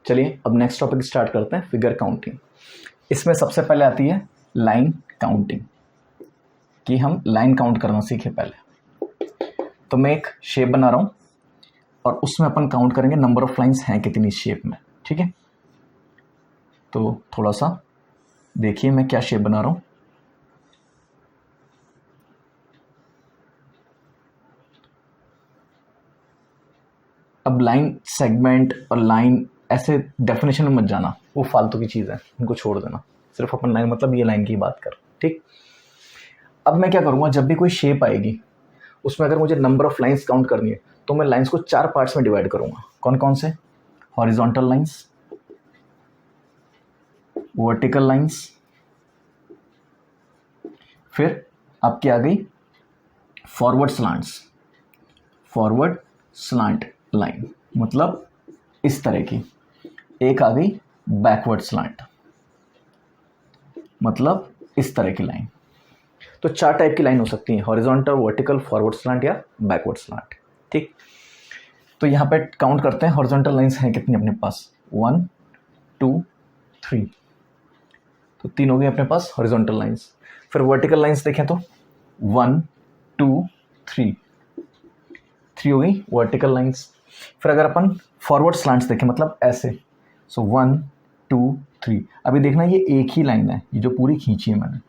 चलिए अब next topic start करते हैं, फिगर काउंटिंग। इसमें सबसे पहले आती है लाइन काउंटिंग, कि हम लाइन काउंट करना सीखे पहले। तो मैं एक शेप बना रहा हूँ और उसमें अपन काउंट करेंगे नंबर ऑफ लाइंस हैं कितनी शेप में, ठीक है। तो थोड़ा सा देखिए मैं क्या शेप बना रहा हूँ। अब लाइन सेगमेंट और लाइन ऐसे डेफिनेशन में मत जाना, वो फालतू की चीज़ है, उनको छोड़ देना। सिर्फ अपन लाइन मतलब ये लाइन की बात कर, ठीक। अब मैं क्या करूँगा, जब भी कोई शेप आएगी उसमें अगर मुझे नंबर ऑफ लाइंस काउंट करनी है तो मैं लाइंस को 4 पार्ट्स में डिवाइड करूँगा। कौन कौन से? हॉरिजॉन्टल लाइंस, वर्टिकल लाइंस, फिर आपकी आ गई फॉरवर्ड स्लांट्स, फॉरवर्ड स्लांट लाइन मतलब इस तरह की। एक आ गई बैकवर्ड स्लांट मतलब इस तरह की लाइन। तो 4 टाइप की लाइन हो सकती है, हॉरिजॉन्टल, वर्टिकल, फॉरवर्ड स्लांट या बैकवर्ड स्लांट, ठीक। तो यहाँ पे काउंट करते हैं हॉरिजॉन्टल लाइंस हैं कितनी अपने पास, 1 2 3। तो 3 हो गई अपने पास हॉरिजॉन्टल लाइंस। फिर वर्टिकल लाइंस देखें तो 1 2 3 हो गई वर्टिकल लाइंस। फिर अगर अपन फॉरवर्ड स्लांट्स देखें मतलब ऐसे, सो 1 2 3। अभी देखना ये एक ही लाइन है, ये जो पूरी खींची है मैंने,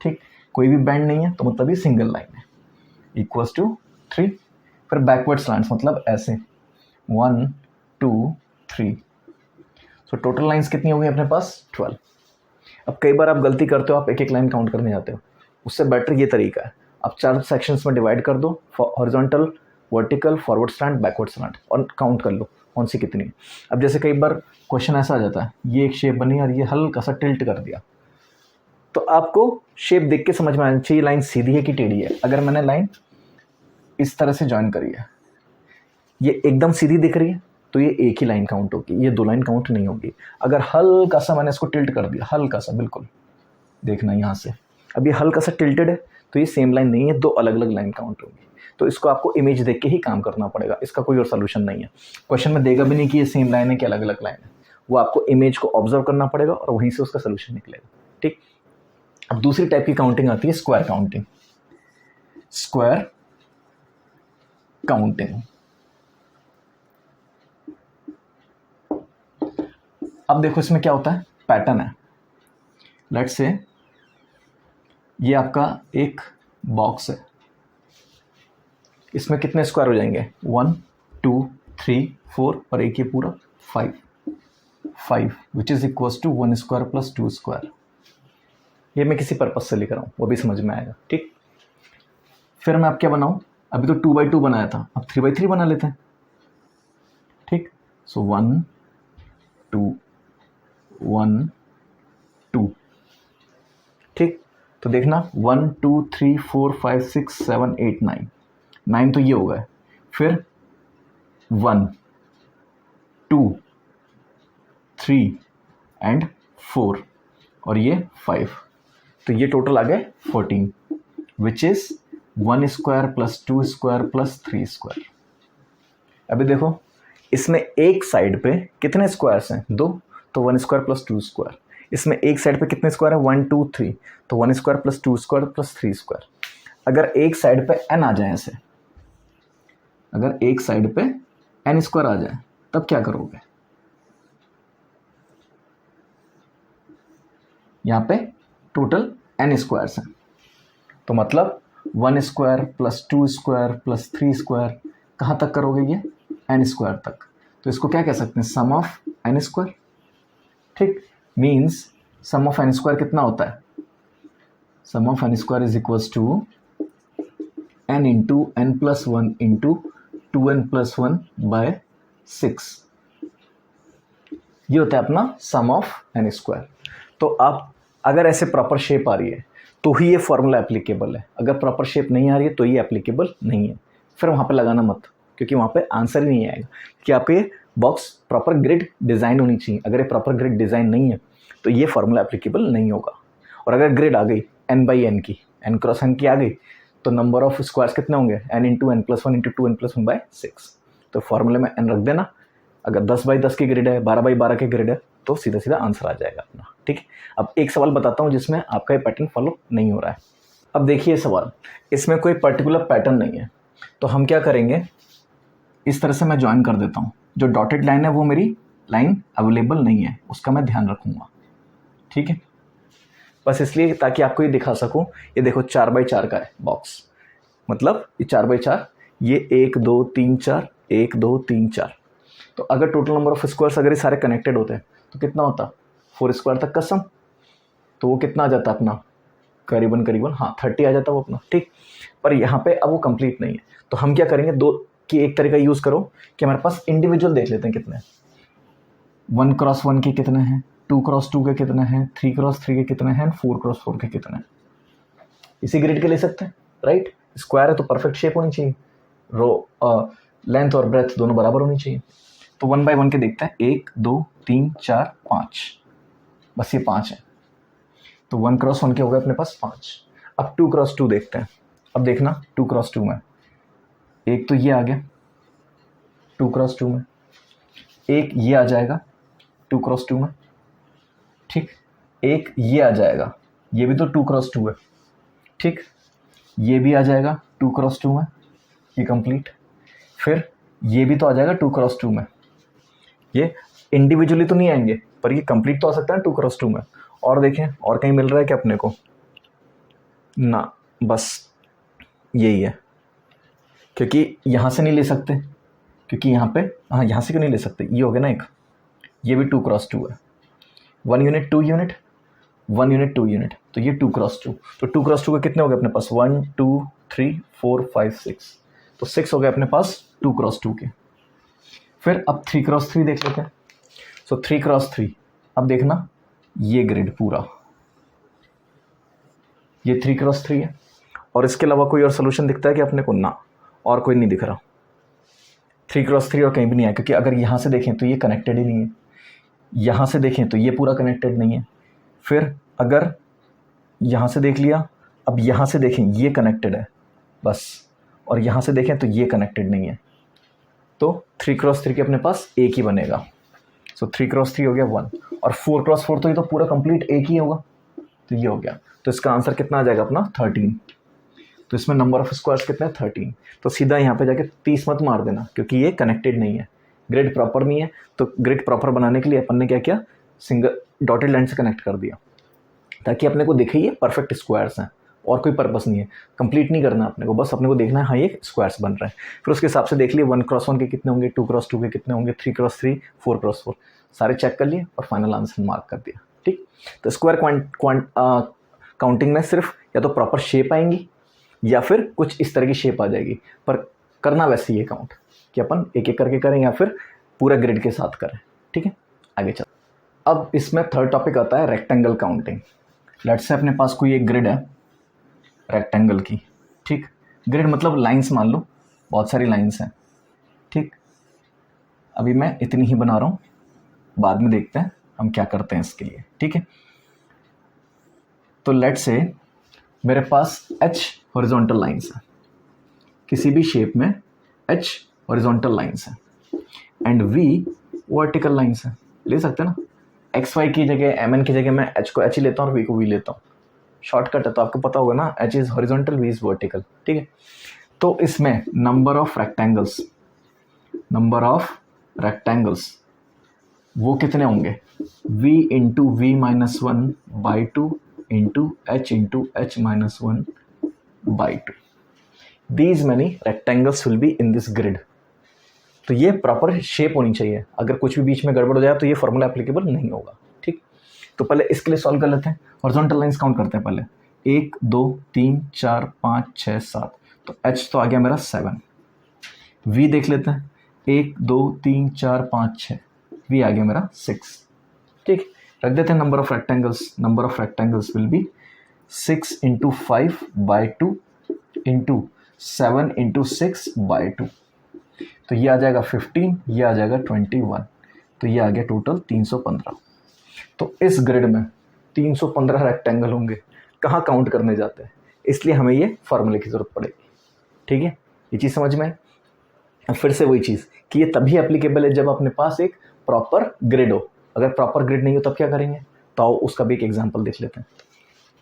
ठीक। कोई भी बैंड नहीं है तो मतलब ये सिंगल लाइन है, इक्वल्स टू 3। फिर बैकवर्ड स्लांट्स मतलब ऐसे 1 2 3। सो टोटल लाइंस कितनी हो गई अपने पास 12। अब कई बार आप गलती करते हो, आप एक एक लाइन काउंट करने जाते हो, उससे बेटर ये तरीका है, आप 4 सेक्शंस में डिवाइड कर दो, horizontal, vertical, forward slant, backward slant, और काउंट कर लो कौन सी कितनी है। अब जैसे कई बार क्वेश्चन ऐसा आ जाता है, ये एक शेप बनी और ये हल्का सा टिल्ट कर दिया, तो आपको शेप देख के समझ में आना चाहिए लाइन सीधी है कि टेढ़ी है। अगर मैंने लाइन इस तरह से ज्वाइन करी है, ये एकदम सीधी दिख रही है तो ये एक ही लाइन काउंट होगी, ये 2 लाइन काउंट नहीं होगी। अगर हल्का सा मैंने इसको टिल्ट कर दिया, हल्का सा, बिल्कुल देखना यहाँ से, अब ये हल्का सा टिल्टेड है तो ये सेम लाइन नहीं है, 2 अलग अलग लाइन काउंट होगी। तो इसको आपको इमेज देख के ही काम करना पड़ेगा, इसका कोई और सोल्यूशन नहीं है। क्वेश्चन में देगा भी नहीं कि ये सेम लाइन है कि अलग अलग लाइन है, वो आपको इमेज को ऑब्जर्व करना पड़ेगा और वहीं से उसका सोल्यूशन निकलेगा, ठीक। अब दूसरी टाइप की काउंटिंग आती है स्क्वायर काउंटिंग। स्क्वायर काउंटिंग, अब देखो इसमें क्या होता है, पैटर्न है। लेट्स से ये आपका एक बॉक्स है, इसमें कितने स्क्वायर हो जाएंगे, 1 2 3 4 और एक ये पूरा 5 which is equals to 1 square plus 2 square. ये मैं किसी पर्पज से लिख रहा हूँ, वो भी समझ में आएगा, ठीक। फिर मैं अब क्या बनाऊँ, अभी तो 2x2 बनाया था, अब 3x3 बना लेते हैं, ठीक। सो 1 2 1 2, ठीक। तो देखना 1 2 3 4 5 6 7 8 9 तो ये हो गए। फिर 1 2 3 एंड 4 और ये 5, तो ये टोटल आ गए 14 which is 1 square plus 2 square plus 3 square. अभी देखो इसमें एक साइड पे कितने स्क्वायर्स हैं, 2, तो 1 स्क्वायर प्लस 2 स्क्वायर। इसमें एक साइड पे कितने स्क्वायर है, 1 2 3, तो 1 square plus 2 square plus 3 square. अगर एक साइड पे n आ जाए ऐसे, अगर एक साइड पे n स्क्वायर आ जाए तब क्या करोगे, यहाँ पे टोटल n स्क्वायर्स हैं, तो मतलब 1 square plus 2 square plus 3 square, कहाँ तक करोगे ये, n स्क्वायर तक। तो इसको क्या कह सकते हैं, सम ऑफ n स्क्वायर, ठीक। Means sum of n square कितना होता है, sum of n square is equals to n into n plus 1 into 2n plus 1 by 6, ये होता है अपना सम ऑफ n स्क्वायर। तो आप अगर ऐसे प्रॉपर शेप आ रही है तो ही ये फॉर्मूला एप्लीकेबल है, अगर प्रॉपर शेप नहीं आ रही है तो ये एप्लीकेबल नहीं है। फिर वहाँ पे लगाना मत, क्योंकि वहाँ पे आंसर ही नहीं आएगा, कि आपके बॉक्स प्रॉपर ग्रिड डिज़ाइन होनी चाहिए। अगर ये प्रॉपर ग्रिड डिज़ाइन नहीं है तो ये फॉर्मूला एप्लीकेबल नहीं होगा। और अगर ग्रिड आ गई n/n की, n क्रॉस n की आ गई, तो नंबर ऑफ स्क्वायर्स कितने होंगे, n into n plus 1 into 2n plus 1 by 6। तो फॉर्मूले में n रख देना, अगर 10x10 की ग्रिड है, 12x12 की ग्रिड है, तो सीधा सीधा आंसर आ जाएगा अपना। ठीक है, अब एक सवाल बताता हूँ जिसमें आपका ये पैटर्न फॉलो नहीं हो रहा है। अब देखिए सवाल, इसमें कोई पर्टिकुलर पैटर्न नहीं है, तो हम क्या करेंगे, इस तरह से मैं ज्वाइन कर देता हूँ। जो डॉटेड लाइन है वो मेरी लाइन अवेलेबल नहीं है, उसका मैं ध्यान रखूँगा। ठीक है, बस इसलिए ताकि आपको ये दिखा सकूँ। ये देखो 4x4 का है बॉक्स, मतलब ये 4x4, ये 1 2 3 4, 1 2 3 4। तो अगर टोटल नंबर ऑफ स्क्वायर्स अगर ये सारे कनेक्टेड होते हैं तो कितना होता, 4 स्क्वायर तक का सम, तो वो कितना आ जाता अपना, करीबन करीबन हाँ 30 आ जाता वो अपना। ठीक, पर यहाँ पे अब वो कंप्लीट नहीं है, तो हम क्या करेंगे, दो की एक तरीका यूज़ करो कि हमारे पास इंडिविजुअल देख लेते हैं कितने, 1x1 के कितने हैं, 2x2 के कितने हैं, 3x3 के कितने हैं, 4x4 के कितने हैं। इसी ग्रिड के ले सकते हैं, राइट। स्क्वायर है तो परफेक्ट शेप होनी चाहिए, रो लेंथ और ब्रेथ दोनों बराबर होनी चाहिए। तो 1x1 के देखते हैं, 1 2 3 4 5, बस ये 5 है, तो 1x1 के हो गए अपने पास 5। अब 2x2 देखते हैं। अब देखना 2x2 में एक तो ये आ गया 2x2 में, एक ये आ जाएगा 2x2 में, ठीक, एक ये आ जाएगा, ये भी तो 2x2 है, ठीक, ये भी आ जाएगा 2x2 में, ये कंप्लीट। फिर ये भी तो आ जाएगा 2x2 में, ये इंडिविजुअली तो नहीं आएंगे पर ये कंप्लीट तो आ सकता है 2x2 में। और देखें और कहीं मिल रहा है क्या अपने को, ना, बस यही है, क्योंकि यहाँ से नहीं ले सकते, क्योंकि यहाँ पे हाँ यहाँ से क्यों नहीं ले सकते, ये हो गया ना एक, ये भी 2x2 है, 1 यूनिट 2 यूनिट 1 यूनिट 2 यूनिट, तो ये 2x2। तो 2x2 के कितने हो गए अपने पास, 1 2 3 4 5 6, तो 6 हो गए अपने पास 2x2 के। फिर अब 3x3 देख लेते हैं। सो 3x3, अब देखना ये ग्रिड पूरा, ये 3x3 है, और इसके अलावा कोई और सोल्यूशन दिखता है कि अपने को, ना, और कोई नहीं दिख रहा। 3x3 और कहीं भी नहीं है, क्योंकि अगर यहाँ से देखें तो ये कनेक्टेड ही नहीं है, यहाँ से देखें तो ये पूरा कनेक्टेड नहीं है। फिर अगर यहाँ से देख लिया, अब यहाँ से देखें ये कनेक्टेड है बस, और यहाँ से देखें तो ये कनेक्टेड नहीं है, तो 3x3 के अपने पास एक ही बनेगा। सो 3x3 हो गया 1, और 4x4 तो ये तो पूरा कंप्लीट एक ही होगा, तो ये हो गया। तो इसका आंसर कितना आ जाएगा अपना 13। तो इसमें नंबर ऑफ स्क्वायर्स कितने हैं 13। तो सीधा यहाँ पे जाके 30 मत मार देना, क्योंकि ये कनेक्टेड नहीं है, ग्रिड प्रॉपर नहीं है। तो ग्रिड प्रॉपर बनाने के लिए अपन ने क्या किया, सिंगल डॉटेड लाइन से कनेक्ट कर दिया, ताकि अपने को दिखे ये परफेक्ट स्क्वायर्स हैं, और कोई पर्पस नहीं है, कंप्लीट नहीं करना अपने को, बस अपने को देखना है हाँ ये स्क्वायर्स बन रहे हैं। फिर उसके हिसाब से देख लिए 1x1 के कितने होंगे, 2x2 के कितने होंगे, 3x3 4x4, सारे चेक कर लिए और फाइनल आंसर मार्क कर दिया। ठीक, तो स्क्वायर काउंटिंग में सिर्फ या तो प्रॉपर शेप आएंगी या फिर कुछ इस तरह की शेप आ जाएगी, पर करना वैसे ही है काउंट, कि अपन एक एक करके करें या फिर पूरा ग्रिड के साथ करें। ठीक है, आगे चल। अब इसमें थर्ड टॉपिक आता है रेक्टेंगल काउंटिंग। लेट्स से अपने पास कोई एक ग्रिड है रेक्टेंगल की, ठीक, ग्रिड मतलब लाइंस मान लो, बहुत सारी लाइंस हैं, ठीक। अभी मैं इतनी ही बना रहा हूँ, बाद में देखते हैं हम क्या करते हैं इसके लिए, ठीक है। तो लेट्स से मेरे पास H हॉरिजॉन्टल लाइंस है, किसी भी शेप में H हॉरिजॉन्टल लाइंस है, एंड V वर्टिकल लाइंस है। ले सकते हैं ना, XY की जगह MN की जगह मैं H को H ही लेता हूँ और V को V लेता हूँ, शॉर्टकट है, तो आपको पता होगा ना, H is horizontal, V is vertical, ठीक है। तो इसमें नंबर ऑफ रेक्टेंगल्स वो कितने होंगे, V into V minus 1 by 2 into H minus 1 by 2। These many rectangles will be in this grid. तो ये प्रॉपर शेप होनी चाहिए, अगर कुछ भी बीच में गड़बड़ हो जाए तो ये फॉर्मूला एप्लीकेबल नहीं होगा, ठीक। तो पहले इसके लिए सॉल्व कर लेते हैं, हॉरिजॉन्टल लाइंस काउंट करते हैं पहले, 1 2 3 4 5 6 7, तो H तो आ गया मेरा 7। V देख लेते हैं, 1 2 3 4 5 6, V आ गया मेरा 6, ठीक। रख देते हैं number of rectangles will be 6 into 5 by 2 into 7 into 6 by 2, तो ये आ जाएगा 15, ये आ जाएगा 21, तो ये आ गया टोटल 315। तो इस ग्रिड में 315 रेक्टेंगल होंगे, कहाँ काउंट करने जाते हैं, इसलिए हमें ये फॉर्मूले की ज़रूरत पड़ेगी, ठीक है। ये चीज़ समझ में, फिर से वही चीज़ कि ये तभी एप्लीकेबल है जब अपने पास एक प्रॉपर ग्रिड हो। अगर प्रॉपर ग्रिड नहीं हो तब क्या करेंगे, तो आओ उसका भी एक एग्जांपल देख लेते हैं।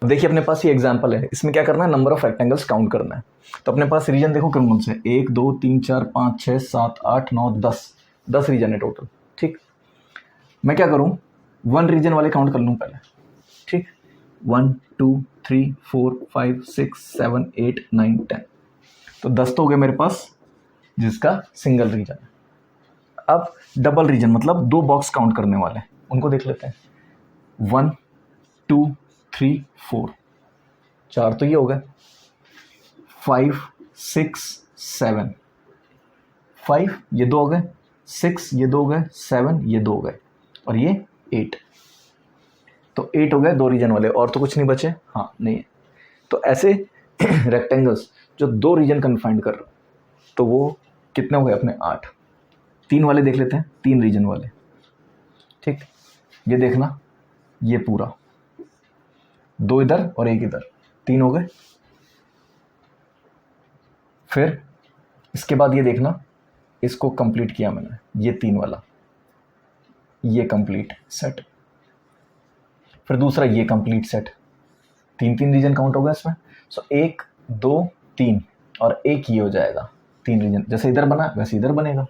देखिए अपने पास ये एग्जांपल है, इसमें क्या करना है, नंबर ऑफ रेक्टेंगल्स काउंट करना है। तो अपने पास रीजन देखो कौन कौन से, 1 2 3 4 5 6 7 8 9 10 रीजन है टोटल। ठीक, मैं क्या करूँ, 1 रीजन वाले काउंट कर लूँ पहले। ठीक, 1 2 3 4 5 6 7 8 9 10, तो 10 तो हो गए मेरे पास जिसका सिंगल रीजन है। अब डबल रीजन मतलब 2 बॉक्स काउंट करने वाले, उनको देख लेते हैं। 1 2 3 4, 4 तो ये हो गए। 5 6 7, 5 ये 2 हो गए, 6 ये 2 हो गए, 7 ये 2 हो गए, और ये 8, तो 8 हो गए 2 रीजन वाले। और तो कुछ नहीं बचे, हाँ नहीं है। तो ऐसे रेक्टेंगल्स जो 2 रीजन कन्फाइंड कर रहे हो, तो वो कितने हो गए अपने 8। 3 वाले देख लेते हैं, 3 रीजन वाले। ठीक, ये देखना, ये पूरा 2 इधर और 1 इधर, 3 हो गए। फिर इसके बाद ये देखना, इसको कंप्लीट किया मैंने, ये 3 वाला, ये कंप्लीट सेट। फिर दूसरा ये कंप्लीट सेट, 3 रीजन काउंट होगा इसमें। सो 1 2 3 और 1 ये हो जाएगा 3 रीजन, जैसे इधर बना वैसे इधर बनेगा।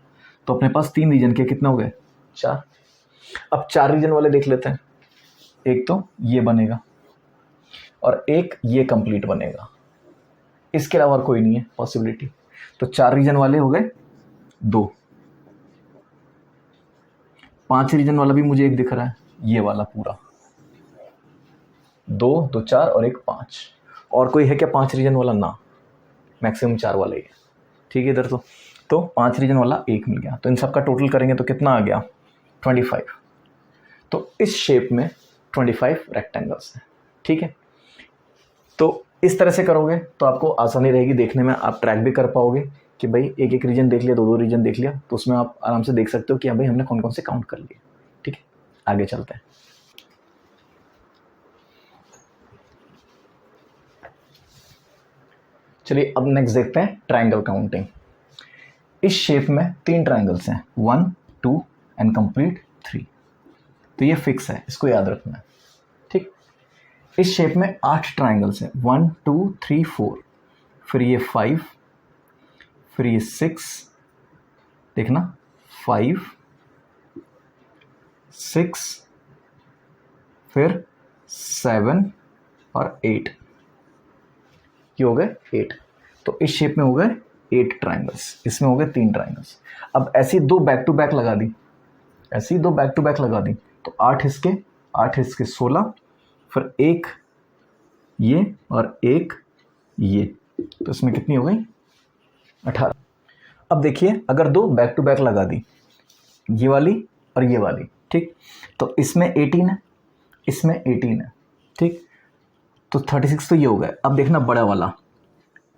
तो अपने पास 3 रीजन के कितने हो गए, 4। अब 4 रीजन वाले देख लेते हैं। एक तो ये बनेगा और एक ये कंप्लीट बनेगा, इसके अलावा और कोई नहीं है पॉसिबिलिटी। तो 4 रीजन वाले हो गए 2। 5 रीजन वाला भी मुझे एक दिख रहा है, ये वाला पूरा 2 2 4 और 1 5। और कोई है क्या 5 रीजन वाला, ना, मैक्सिमम 4 वाले ही है। ठीक है, इधर तो 5 रीजन वाला एक मिल गया। तो इन सब का टोटल करेंगे तो कितना आ गया, 25। तो इस शेप में 25 रेक्टेंगल्स हैं। ठीक है, तो इस तरह से करोगे तो आपको आसानी रहेगी देखने में, आप ट्रैक भी कर पाओगे कि भाई एक एक रीजन देख लिया, 2 2 रीजन देख लिया, तो उसमें आप आराम से देख सकते हो कि हाँ भाई हमने कौन कौन से काउंट कर लिए। ठीक है, आगे चलते हैं। चलिए अब नेक्स्ट देखते हैं ट्राइंगल काउंटिंग। इस शेप में 3 ट्राइंगल्स हैं, 1 2 एंड कंप्लीट 3। तो ये फिक्स है, इसको याद रखना है। ठीक, इस शेप में 8 ट्राइंगल्स हैं, 1 2 3 4, फिर ये 5, फिर ये 6, देखना 5 6, फिर 7 और 8, ये हो गए 8। तो इस शेप में हो गए 8 ट्राइंगल्स, इसमें हो गए 3 ट्राइंगल्स। अब ऐसी 2 बैक टू बैक लगा दी, ऐसी 2 बैक टू बैक लगा दी, तो 8 इसके 16, फिर एक ये और एक ये, तो इसमें कितनी हो गई 18। अब देखिए अगर 2 बैक टू बैक लगा दी, ये वाली और ये वाली, ठीक, तो इसमें 18 है, इसमें 18 है। ठीक, तो 36 तो ये हो गया। अब देखना बड़ा वाला,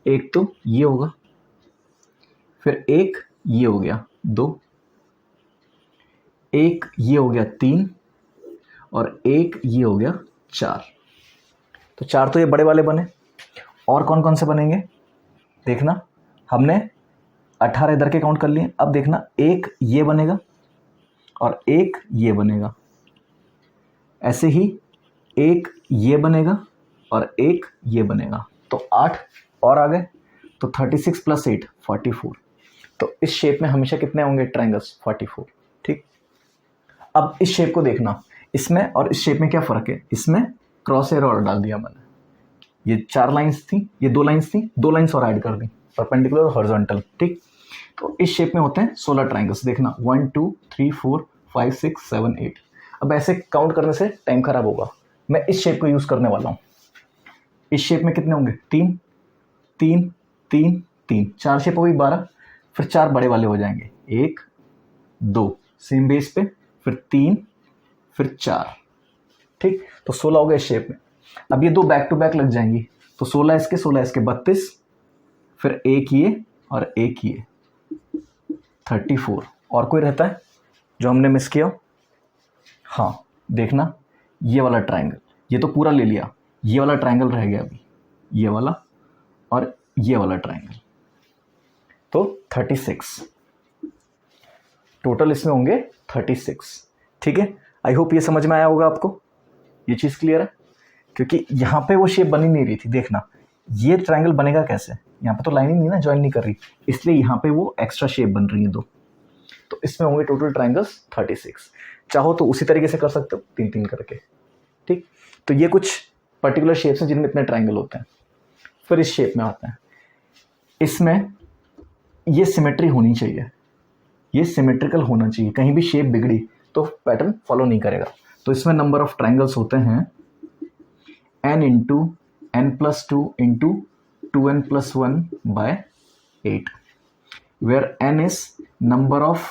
एक तो ये होगा, फिर एक ये हो गया 2, एक ये हो गया 3 और एक ये हो गया 4। तो 4 तो ये बड़े वाले बने। और कौन कौन से बनेंगे, देखना हमने 18 इधर के काउंट कर लिए। अब देखना एक ये बनेगा और एक ये बनेगा, ऐसे ही एक ये बनेगा और एक ये बनेगा, तो 8 और आ गए। तो 36 + 8 44। तो इस शेप में हमेशा कितने होंगे ट्रायंगल्स, 44। ठीक, अब इस शेप को देखना, इसमें और इस शेप में क्या फ़र्क है, इसमें क्रॉस एरो और डाल दिया मैंने। ये 4 लाइंस थी, ये 2 लाइंस थी, 2 लाइंस और ऐड कर दी, परपेंडिकुलर और हॉरिजॉन्टल। ठीक, तो इस शेप में होते हैं 16 ट्राइंगल्स। देखना 1 2 3 4 5 6 7 8। अब ऐसे काउंट करने से टाइम खराब होगा, मैं इस शेप को यूज़ करने वाला हूँ। इस शेप में कितने होंगे, 3 3 3 3, 4 शेप हो गई 12। फिर 4 बड़े वाले हो जाएंगे, 1 2 सेम बेस पे, फिर 3, फिर 4। ठीक, तो 16 हो गए इस शेप में। अब ये 2 बैक टू बैक लग जाएंगी, तो 16 इसके 32, फिर एक ये और एक ये 34। और कोई रहता है जो हमने मिस किया, हाँ देखना ये वाला ट्रायंगल, ये तो पूरा ले लिया, ये वाला ट्रायंगल रह गया अभी, ये वाला और ये वाला ट्रायंगल, तो 36। टोटल इसमें होंगे 36। ठीक है, आई होप ये समझ में आया होगा आपको, ये चीज़ क्लियर है। क्योंकि यहाँ पे वो शेप बन ही नहीं रही थी, देखना ये ट्रायंगल बनेगा कैसे, यहाँ पे तो लाइन ही नहीं ना ज्वाइन नहीं कर रही, इसलिए यहाँ पे वो एक्स्ट्रा शेप बन रही है दो। तो इसमें होंगे टोटल ट्रायंगल्स 36। चाहो तो उसी तरीके से कर सकते हो 3-3 करके। ठीक, तो ये कुछ पर्टिकुलर शेप्स हैं जिनमें इतने ट्रायंगल होते हैं। फिर इस शेप में आते हैं, इसमें ये सिमेट्री होनी चाहिए, ये सिमेट्रिकल होना चाहिए, कहीं भी शेप बिगड़ी तो पैटर्न फॉलो नहीं करेगा। तो इसमें नंबर ऑफ ट्रायंगल्स होते हैं n into n+2 into 2n+1 by 8, where n is number of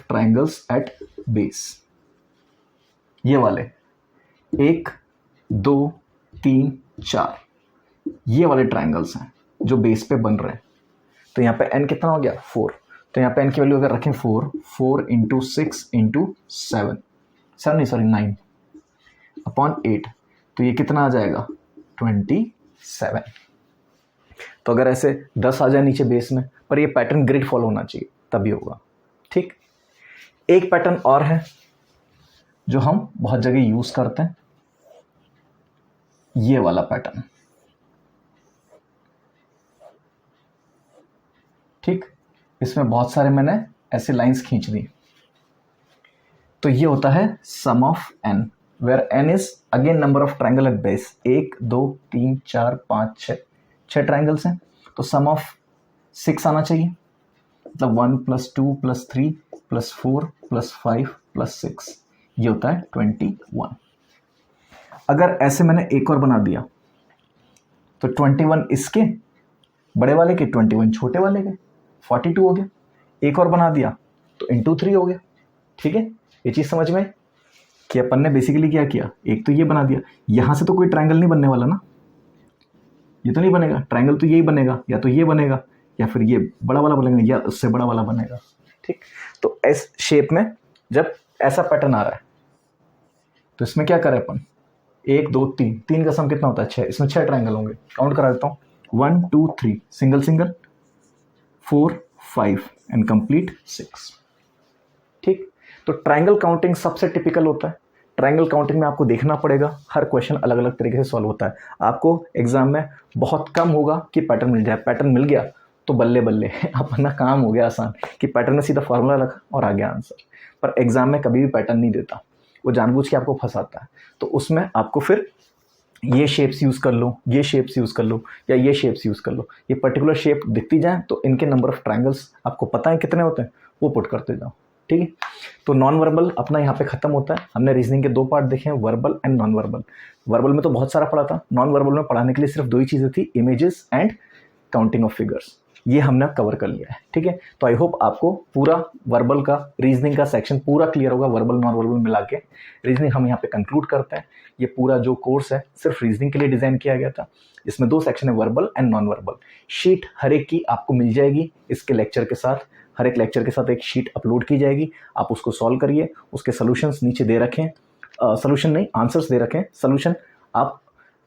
triangles at base। ये वाले 1 2 3 4 ये वाले ट्रायंगल्स हैं जो बेस पे बन रहे हैं। तो यहाँ पे n कितना हो गया 4, तो यहाँ पे n की वैल्यू अगर रखें 4 इंटू 6 इंटू 9 अपॉन 8, तो ये कितना आ जाएगा 27। तो अगर ऐसे 10 आ जाए नीचे बेस में, पर ये पैटर्न ग्रिड फॉलो होना चाहिए तभी होगा। ठीक, एक पैटर्न और है जो हम बहुत जगह यूज करते हैं, ये वाला पैटर्न। ठीक, इसमें बहुत सारे मैंने ऐसे लाइंस खींच दी। तो ये होता है sum of n, where n is again number of triangle at base. 1 2 3 4 5 6 triangles हैं, तो सम ऑफ 6 आना चाहिए, मतलब 1 + 2 + 3 + 4 + 5 + 6, ये होता है 21। अगर ऐसे मैंने एक और बना दिया तो 21 इसके बड़े वाले के, 21 छोटे वाले के, 42 हो गया। एक और बना दिया तो इंटू 3 हो गया। ठीक है, ये चीज़ समझ में आई कि अपन ने बेसिकली क्या किया, एक तो ये बना दिया, यहाँ से तो कोई ट्रायंगल नहीं बनने वाला ना, ये तो नहीं बनेगा ट्रायंगल, तो यही बनेगा, या तो ये बनेगा या फिर ये बड़ा वाला बनेगा या उससे बड़ा वाला बनेगा। ठीक, तो इस शेप में जब ऐसा पैटर्न आ रहा है तो इसमें क्या करें अपन, 1 2 3 का सम कितना होता है 6, इसमें 6 ट्रायंगल होंगे, काउंट करा देता हूँ 1 2 3 सिंगल सिंगल 4 5 एंड कंप्लीट 6। ठीक, तो ट्रायंगल काउंटिंग सबसे टिपिकल होता है। ट्रायंगल काउंटिंग में आपको देखना पड़ेगा, हर क्वेश्चन अलग अलग तरीके से सॉल्व होता है। आपको एग्जाम में बहुत कम होगा कि पैटर्न मिल जाए, पैटर्न मिल गया तो बल्ले बल्ले अपना काम हो गया आसान, कि पैटर्न में सीधा फार्मूला रखा और आ गया आंसर। पर एग्जाम में कभी भी पैटर्न नहीं देता, वो जानबूझ के आपको फंसाता है। तो उसमें आपको फिर ये शेप्स यूज़ कर लो, ये शेप्स यूज़ कर लो, या ये शेप्स यूज़ कर लो, ये पर्टिकुलर शेप दिखती जाए तो इनके नंबर ऑफ ट्रायंगल्स आपको पता है कितने होते हैं, वो पुट करते जाओ। ठीक है, तो नॉन वर्बल अपना यहाँ पे खत्म होता है। हमने रीजनिंग के 2 पार्ट देखे हैं, verbal and non verbal. Verbal में तो बहुत सारा पढ़ा था, नॉन वर्बल में पढ़ाने के लिए सिर्फ 2 ही चीज़ें थी, images and counting of figures. ये हमने कवर कर लिया है। ठीक है, तो आई होप आपको पूरा वर्बल का रीजनिंग का सेक्शन पूरा क्लियर होगा, वर्बल नॉन वर्बल मिला के। रीजनिंग हम यहाँ पे कंक्लूड करते हैं। ये पूरा जो कोर्स है सिर्फ रीजनिंग के लिए डिज़ाइन किया गया था। इसमें 2 सेक्शन है, verbal and non verbal. Sheet हर एक की आपको मिल जाएगी इसके लेक्चर के साथ, हर एक लेक्चर के साथ एक शीट अपलोड की जाएगी। आप उसको सॉल्व करिए, उसके सॉल्यूशंस नीचे दे रखें, सॉल्यूशन नहीं आंसर्स दे रखें।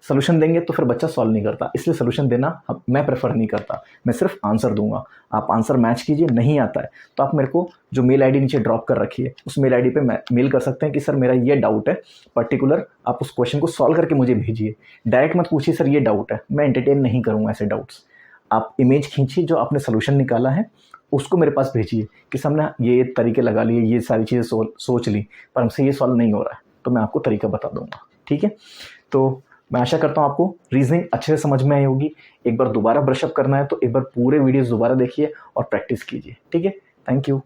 सॉल्यूशन देंगे तो फिर बच्चा सॉल्व नहीं करता, इसलिए सॉल्यूशन देना मैं प्रेफर नहीं करता, मैं सिर्फ आंसर दूंगा। आप आंसर मैच कीजिए, नहीं आता है तो आप मेरे को जो मेल आईडी नीचे ड्रॉप कर रखिए उस मेल आईडी पे मेल कर सकते हैं कि सर मेरा ये डाउट है पर्टिकुलर, आप उस क्वेश्चन को सॉल्व करके मुझे भेजिए। डायरेक्ट मत पूछिए सर ये डाउट है, मैं एंटरटेन नहीं करूँगा ऐसे डाउट्स। आप इमेज खींचिए जो आपने सोल्यूशन निकाला है, उसको मेरे पास भेजिए कि सर हमने ये तरीके लगा लिए, ये सारी चीज़ें सोच ली, पर हमसे ये सॉल्व नहीं हो रहा है, तो मैं आपको तरीका बता दूंगा। ठीक है, तो मैं आशा करता हूँ आपको रीजनिंग अच्छे से समझ में आई होगी। एक बार दोबारा ब्रशअप करना है तो एक बार पूरे वीडियोस दोबारा देखिए और प्रैक्टिस कीजिए। ठीक है, थैंक यू।